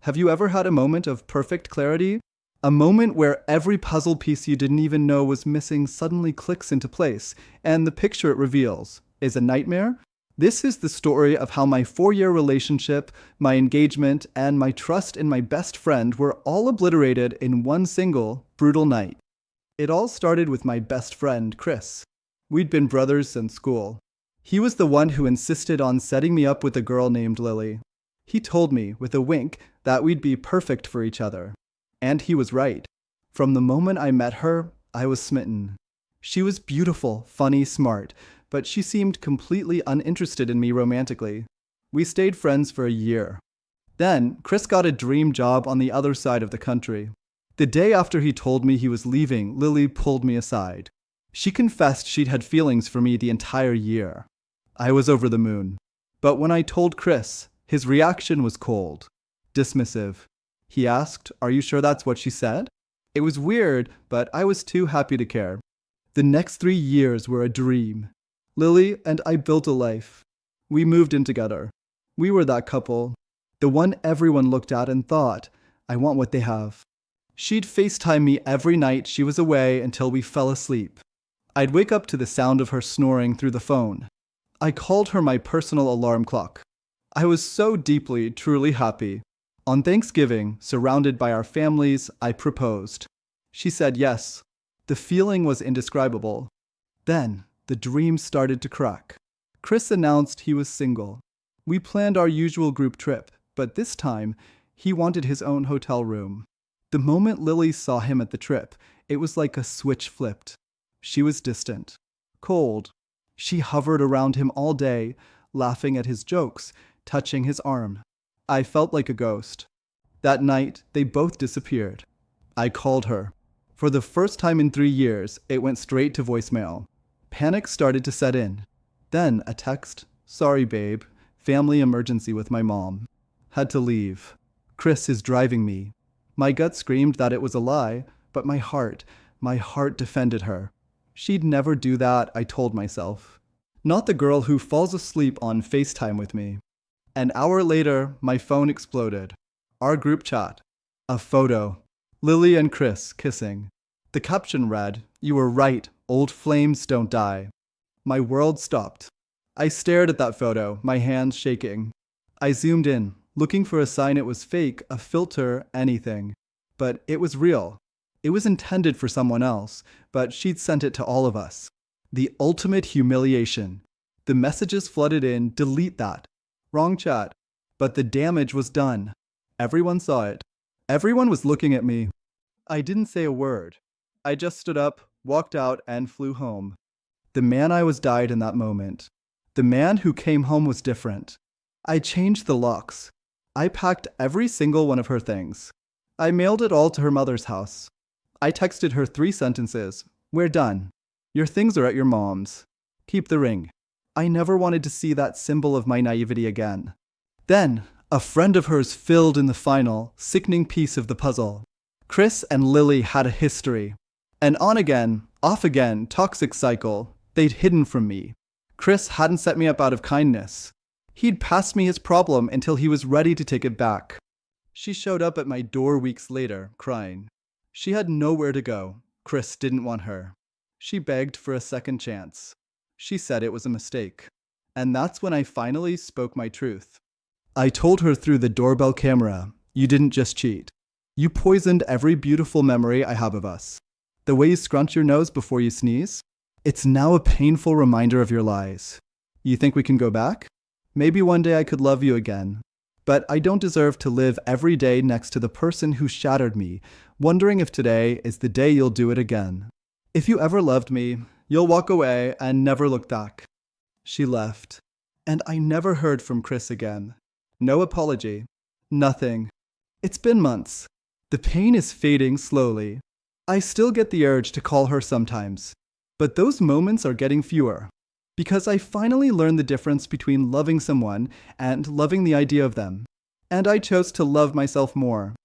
Have you ever had a moment of perfect clarity? A moment where every puzzle piece you didn't even know was missing suddenly clicks into place, and the picture it reveals is a nightmare? This is the story of how my 4-year relationship, my engagement, and my trust in my best friend were all obliterated in one single, brutal night. It all started with my best friend, Chris. We'd been brothers since school. He was the one who insisted on setting me up with a girl named Lily. He told me, with a wink, that we'd be perfect for each other. And he was right. From the moment I met her, I was smitten. She was beautiful, funny, smart, but she seemed completely uninterested in me romantically. We stayed friends for a year. Then, Chris got a dream job on the other side of the country. The day after he told me he was leaving, Lily pulled me aside. She confessed she'd had feelings for me the entire year. I was over the moon. But when I told Chris, his reaction was cold, dismissive. He asked, "Are you sure that's what she said?" It was weird, but I was too happy to care. The next 3 years were a dream. Lily and I built a life. We moved in together. We were that couple, the one everyone looked at and thought, "I want what they have." She'd FaceTime me every night she was away until we fell asleep. I'd wake up to the sound of her snoring through the phone. I called her my personal alarm clock. I was so deeply, truly happy. On Thanksgiving, surrounded by our families, I proposed. She said yes. The feeling was indescribable. Then, the dream started to crack. Chris announced he was single. We planned our usual group trip, but this time, he wanted his own hotel room. The moment Lily saw him at the trip, it was like a switch flipped. She was distant, cold. She hovered around him all day, laughing at his jokes, touching his arm. I felt like a ghost. That night, they both disappeared. I called her. For the first time in 3 years, it went straight to voicemail. Panic started to set in. Then a text, "Sorry, babe. Family emergency with my mom. Had to leave. Chris is driving me." My gut screamed that it was a lie, but my heart defended her. She'd never do that, I told myself. Not the girl who falls asleep on FaceTime with me. An hour later, my phone exploded. Our group chat. A photo. Lily and Chris kissing. The caption read, "You were right, old flames don't die." My world stopped. I stared at that photo, my hands shaking. I zoomed in, looking for a sign it was fake, a filter, anything. But it was real. It was intended for someone else, but she'd sent it to all of us. The ultimate humiliation. The messages flooded in, "Delete that." Wrong chat. But the damage was done. Everyone saw it. Everyone was looking at me. I didn't say a word. I just stood up, walked out, and flew home. The man I was died in that moment. The man who came home was different. I changed the locks. I packed every single one of her things. I mailed it all to her mother's house. I texted her 3 sentences. "We're done. Your things are at your mom's. Keep the ring." I never wanted to see that symbol of my naivety again. Then, a friend of hers filled in the final, sickening piece of the puzzle. Chris and Lily had a history. An on-again, off-again, toxic cycle they'd hidden from me. Chris hadn't set me up out of kindness. He'd passed me his problem until he was ready to take it back. She showed up at my door weeks later, crying. She had nowhere to go. Chris didn't want her. She begged for a second chance. She said it was a mistake. And that's when I finally spoke my truth. I told her through the doorbell camera, "You didn't just cheat. You poisoned every beautiful memory I have of us. The way you scrunch your nose before you sneeze? It's now a painful reminder of your lies. You think we can go back? Maybe one day I could love you again. But I don't deserve to live every day next to the person who shattered me, wondering if today is the day you'll do it again. If you ever loved me, you'll walk away and never look back." She left. And I never heard from Chris again. No apology. Nothing. It's been months. The pain is fading slowly. I still get the urge to call her sometimes. But those moments are getting fewer. Because I finally learned the difference between loving someone and loving the idea of them. And I chose to love myself more.